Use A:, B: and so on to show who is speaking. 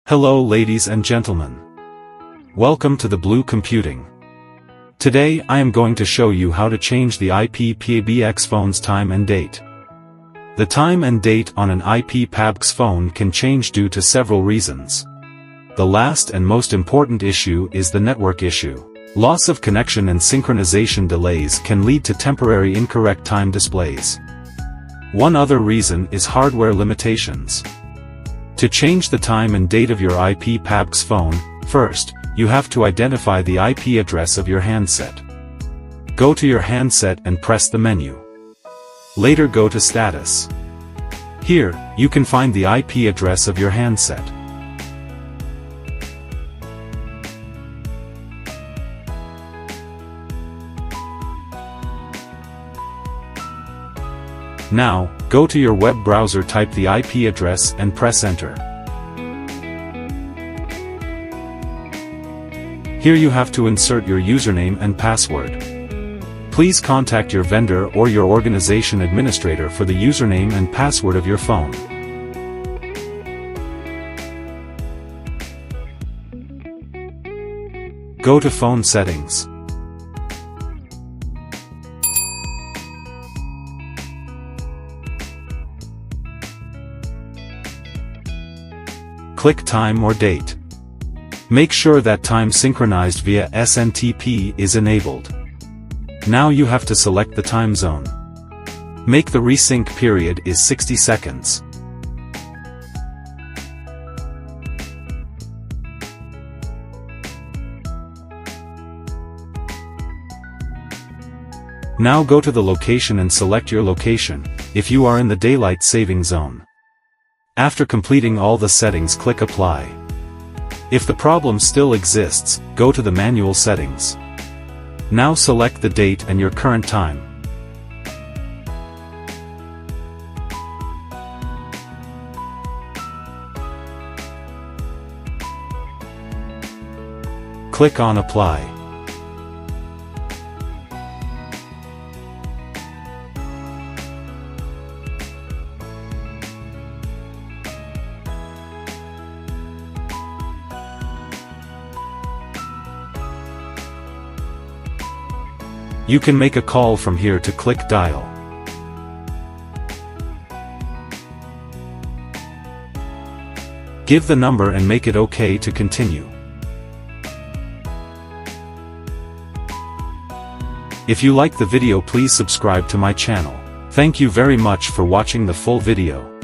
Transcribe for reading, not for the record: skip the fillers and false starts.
A: Hello ladies and gentlemen. Welcome to the Blue Computing. Today I am going to show you how to change the IP PBX phone's time and date. The time and date on an IP PBX phone can change due to several reasons. The last and most important issue is the network issue. Loss of connection and synchronization delays can lead to temporary incorrect time displays. One other reason is hardware limitations. To change the time and date of your IP PBX phone, first, you have to identify the IP address of your handset. Go to your handset and press the menu. Later go to Status. Here, you can find the IP address of your handset. Now, go to your web browser, type the IP address and press Enter. Here you have to insert your username and password. Please contact your vendor or your organization administrator for the username and password of your phone. Go to Phone Settings. Click Time or Date. Make sure that time synchronized via SNTP is enabled. Now you have to select the time zone. Make the resync period is 60 seconds. Now go to the location and select your location, if you are in the daylight saving zone. After completing all the settings, click Apply. If the problem still exists, go to the manual settings. Now select the date and your current time. Click on Apply. You can make a call from here to click Dial. Give the number and make it OK to continue. If you like the video, please subscribe to my channel. Thank you very much for watching the full video.